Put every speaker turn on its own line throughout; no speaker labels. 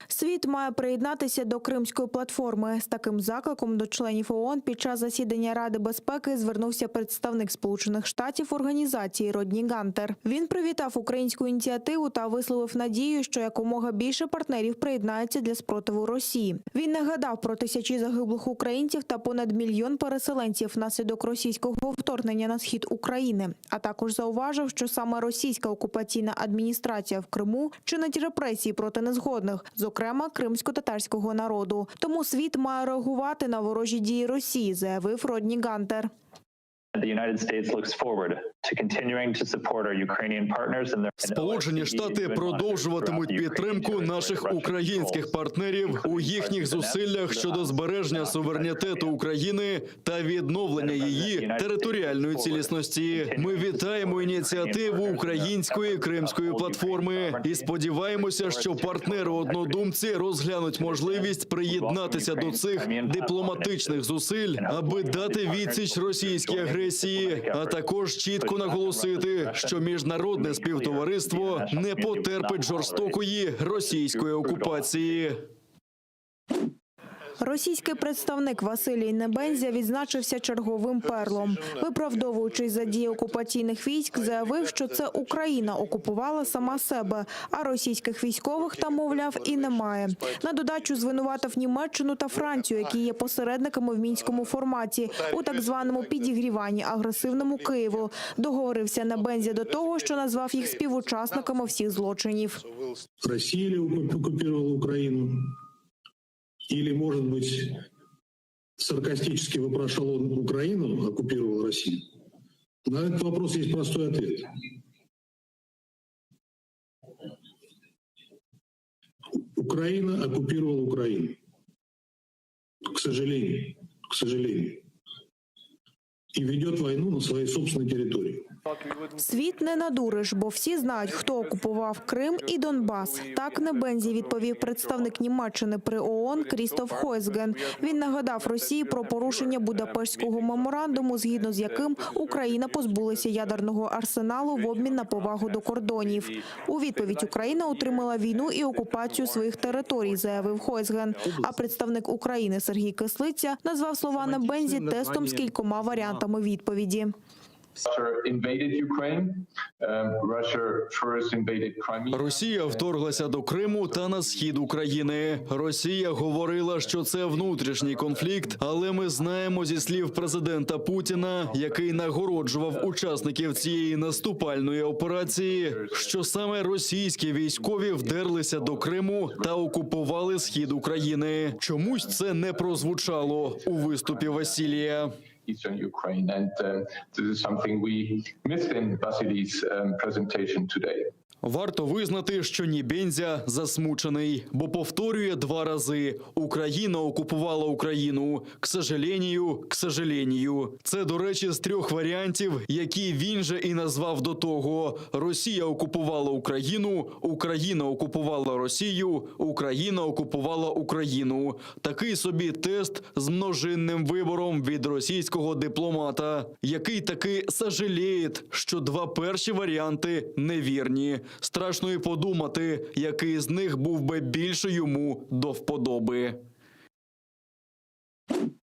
Світ має приєднатися до Кримської платформи. З таким закликом до членів ООН під час засідання Ради безпеки звернувся представник Сполучених Штатів організації Родні Гантер. Він привітав українську ініціативу та висловив надію, що якомога більше партнерів приєднається для спротиву Росії. Він нагадав про тисячі загиблих українців та понад мільйон переселенців внаслідок російського вторгнення на схід України, а також зауважив, що саме російська окупаційна адміністрація в Криму чинить репресії проти незгодних, зокрема кримсько-татарського народу. Тому світ має реагувати на ворожі дії Росії, заявив Родні Гантер.
Сполучені Штати продовжуватимуть підтримку наших українських партнерів у їхніх зусиллях щодо збереження суверенітету України та відновлення її територіальної цілісності. Ми вітаємо ініціативу української Кримської платформи і сподіваємося, що партнери-однодумці розглянуть можливість приєднатися до цих дипломатичних зусиль, аби дати відсіч російській агресії, а також чітко наголосити, що міжнародне співтовариство не потерпить жорстокої російської окупації.
Російський представник Василій Небензя відзначився черговим перлом. Виправдовуючись за дії окупаційних військ, заявив, що це Україна окупувала сама себе, а російських військових там, мовляв, і немає. На додачу звинуватив Німеччину та Францію, які є посередниками в мінському форматі, у так званому підігріванні агресивному Києву. Договорився Небензя до того, що назвав їх співучасниками всіх злочинів.
Росія окупувала Україну? Или, может быть, саркастически вопрошал он Украину, оккупировала Россию? На этот вопрос есть простой ответ. Украина оккупировала Украину. К сожалению. И ведет войну на своей собственной территории.
Світ не надуриш, бо всі знають, хто окупував Крим і Донбас. Так Небензі відповів представник Німеччини при ООН Крістоф Хойсген. Він нагадав Росії про порушення Будапештського меморандуму, згідно з яким Україна позбулася ядерного арсеналу в обмін на повагу до кордонів. У відповідь Україна отримала війну і окупацію своїх територій, заявив Хойсген. А представник України Сергій Кислиця назвав слова Небензі тестом з кількома варіантами відповіді.
Росія вторглася до Криму та на схід України. Росія говорила, що це внутрішній конфлікт, але ми знаємо зі слів президента Путіна, який нагороджував учасників цієї наступальної операції, що саме російські військові вдерлися до Криму та окупували схід України. Чомусь це не прозвучало у виступі Василія.
Eastern Ukraine, and this is something we missed in Vasily's presentation today.
Варто визнати, що Небензя засмучений, бо повторює два рази: «Україна окупувала Україну. К сожалению». Це, до речі, з трьох варіантів, які він же і назвав до того. Росія окупувала Україну, Україна окупувала Росію, Україна окупувала Україну. Такий собі тест з множинним вибором від російського дипломата, який таки сожаліє, що два перші варіанти невірні. Страшно і подумати, який з них був би більше йому до вподоби.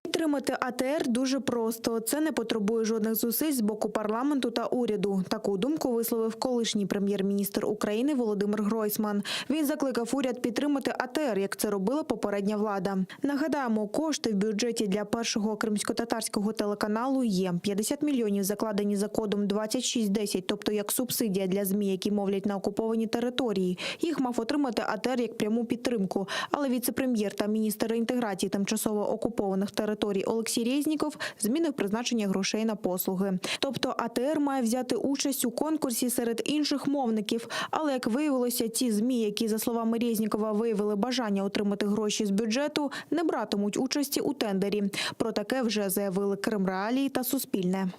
Підтримати АТР дуже просто. Це не потребує жодних зусиль з боку парламенту та уряду. Таку думку висловив колишній прем'єр-міністр України Володимир Гройсман. Він закликав уряд підтримати АТР, як це робила попередня влада. Нагадаємо, кошти в бюджеті для першого кримсько-татарського телеканалу є. 50 мільйонів закладені за кодом 2610, тобто як субсидія для ЗМІ, які мовлять на окуповані території. Їх мав отримати АТР як пряму підтримку. Але віце-прем'єр та міністр реінтеграції тимчасово окупованих територій Олексій Резніков змінив призначення грошей на послуги. Тобто АТР має взяти участь у конкурсі серед інших мовників. Але, як виявилося, ті ЗМІ, які, за словами Резнікова, виявили бажання отримати гроші з бюджету, не братимуть участі у тендері. Про таке вже заявили Кримреалії та Суспільне.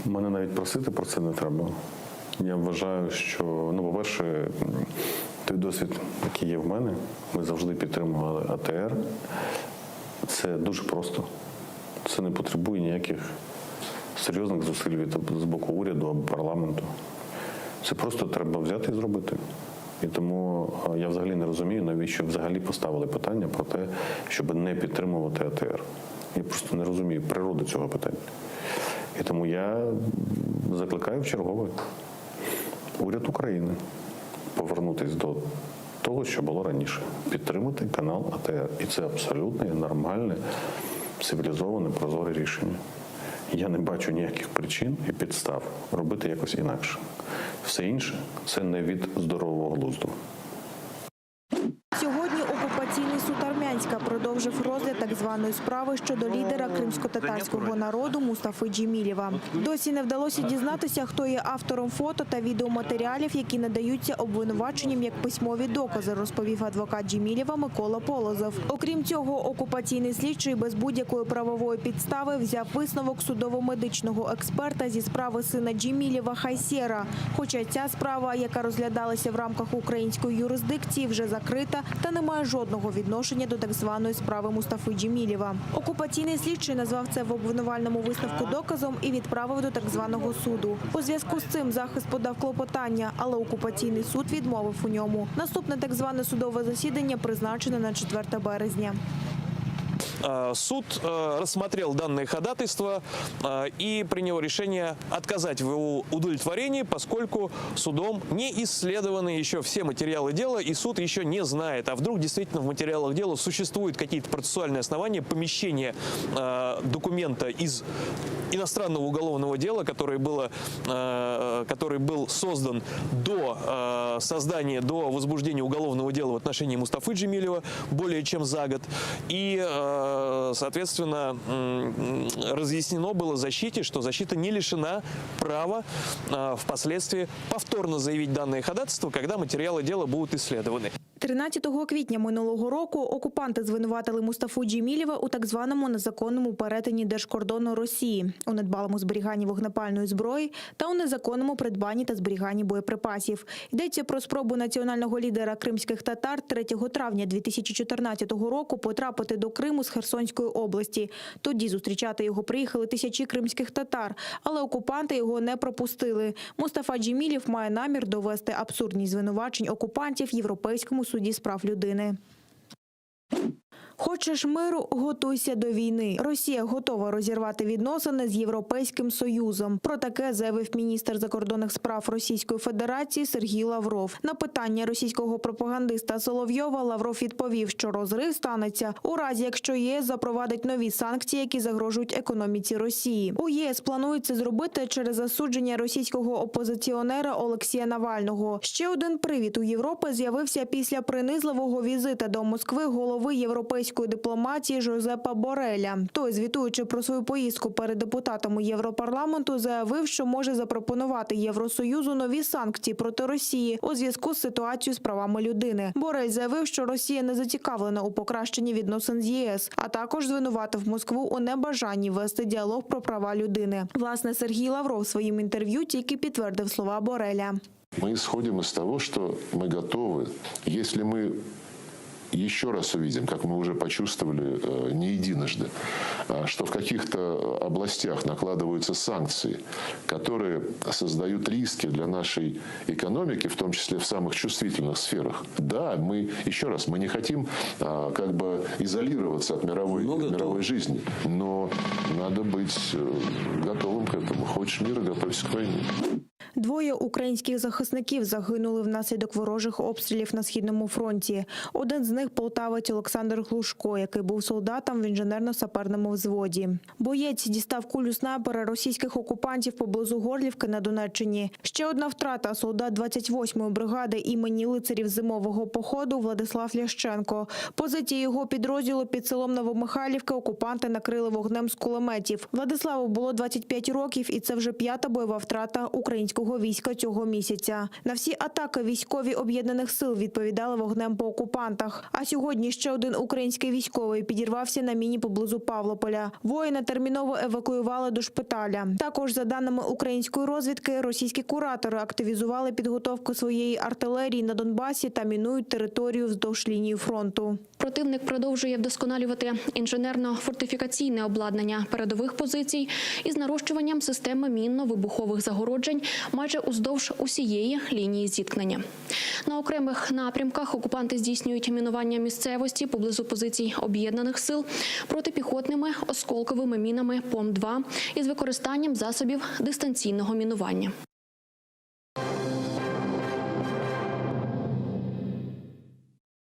Мене навіть просити про це не треба. Я вважаю, що, по-перше, Той досвід, який є в мене, ми завжди підтримували АТР. Це дуже просто. Це не потребує ніяких серйозних зусиль з боку уряду або парламенту. Це просто треба взяти і зробити. І тому я взагалі не розумію, навіщо взагалі поставили питання про те, щоб не підтримувати АТР. Я просто не розумію природи цього питання. І тому я закликаю вчергове уряд України повернутися до того, що було раніше. Підтримати канал АТР. І це абсолютно нормальне, цивілізоване, прозоре рішення. Я не бачу ніяких причин і підстав робити якось інакше. Все інше – це не від здорового глузду.
Сьогодні окупаційний суд Армянська продовжив розгляд так званої справи щодо лідера кримсько-татарського народу Мустафи Джемілєва. Досі не вдалося дізнатися, хто є автором фото та відеоматеріалів, які надаються обвинуваченням як письмові докази, розповів адвокат Джемілєва Микола Полозов. Окрім цього, окупаційний слідчий без будь-якої правової підстави взяв висновок судово-медичного експерта зі справи сина Джемілєва Хайсєра. Хоча ця справа, яка розглядалася в рамках української юрисдикції, вже закрита та не має жодного відношення до так званої справи Мустафи Джемілєва. Окупаційний слідчий назвав це в обвинувальному висновку доказом і відправив до так званого суду. У зв'язку з цим захист подав клопотання, але окупаційний суд відмовив у ньому. Наступне так зване судове засідання призначено на 4 березня.
Суд рассмотрел данное ходатайство и принял решение отказать в его удовлетворении, поскольку судом не исследованы еще все материалы дела, и суд еще не знает, а вдруг действительно в материалах дела существуют какие-то процессуальные основания помещения документа из иностранного уголовного дела, который был создан до создания, до возбуждения уголовного дела в отношении Мустафы Джемилева более чем за год. И соответственно, разъяснено было защите, что защита не лишена права впоследствии повторно заявить данное ходатайство, когда материалы дела будут исследованы.
13 квітня минулого року окупанти звинуватили Мустафу Джемілєва у так званому незаконному перетині держкордону Росії, у недбалому зберіганні вогнепальної зброї та у незаконному придбанні та зберіганні боєприпасів. Йдеться про спробу національного лідера кримських татар 3 травня 2014 року потрапити до Криму з Херсонської області. Тоді зустрічати його приїхали тисячі кримських татар, але окупанти його не пропустили. Мустафа Джемілєв має намір довести абсурдність звинувачень окупантів Європейському суді з прав людини. Хочеш миру – готуйся до війни. Росія готова розірвати відносини з Європейським Союзом. Про таке заявив міністр закордонних справ Російської Федерації Сергій Лавров. На питання російського пропагандиста Соловйова Лавров відповів, що розрив станеться у разі, якщо ЄС запровадить нові санкції, які загрожують економіці Росії. У ЄС планують це зробити через засудження російського опозиціонера Олексія Навального. Ще один привід у Європи з'явився після принизливого візита до Москви голови Європейської дипломатії Жозепа Бореля. Той, звітуючи про свою поїздку перед депутатами Європарламенту, заявив, що може запропонувати Євросоюзу нові санкції проти Росії у зв'язку з ситуацією з правами людини. Борель заявив, що Росія не зацікавлена у покращенні відносин з ЄС, а також звинуватив Москву у небажанні вести діалог про права людини. Власне, Сергій Лавров в своїм інтерв'ю тільки підтвердив слова Бореля.
Мы исходим из того, что мы готовы, если мы еще раз увидим, как мы уже почувствовали не единожды, что в каких-то областях накладываются санкции, которые создают риски для нашей экономики, в том числе в самых чувствительных сферах. Да, мы, еще раз, мы не хотим как бы изолироваться от мировой жизни, но надо быть готовым к этому. Хочешь мира, готовься к войне.
2 українських захисників загинули внаслідок ворожих обстрілів на Східному фронті. Один з них – полтавець Олександр Глушко, який був солдатом в інженерно-саперному взводі. Боєць дістав кулю снайпера російських окупантів поблизу Горлівки на Донеччині. Ще одна втрата – солдат 28-ї бригади імені лицарів зимового походу Владислав Лященко. Позиції його підрозділу під селом Новомихайлівка окупанти накрили вогнем з кулеметів. Владиславу було 25 років, і це вже 5-та бойова втрата українського другого війська цього місяця. На всі атаки військові об'єднаних сил відповідали вогнем по окупантах. А сьогодні ще один український військовий підірвався на міні поблизу Павлополя. Воїна терміново евакуювали до шпиталя. Також, за даними української розвідки, російські куратори активізували підготовку своєї артилерії на Донбасі та мінують територію вздовж лінії фронту.
Противник продовжує вдосконалювати інженерно-фортифікаційне обладнання передових позицій із нарощуванням системи мінно-вибухових загороджень майже уздовж усієї лінії зіткнення. На окремих напрямках окупанти здійснюють мінування місцевості поблизу позицій об'єднаних сил протипіхотними осколковими мінами ПОМ-2 із використанням засобів дистанційного мінування.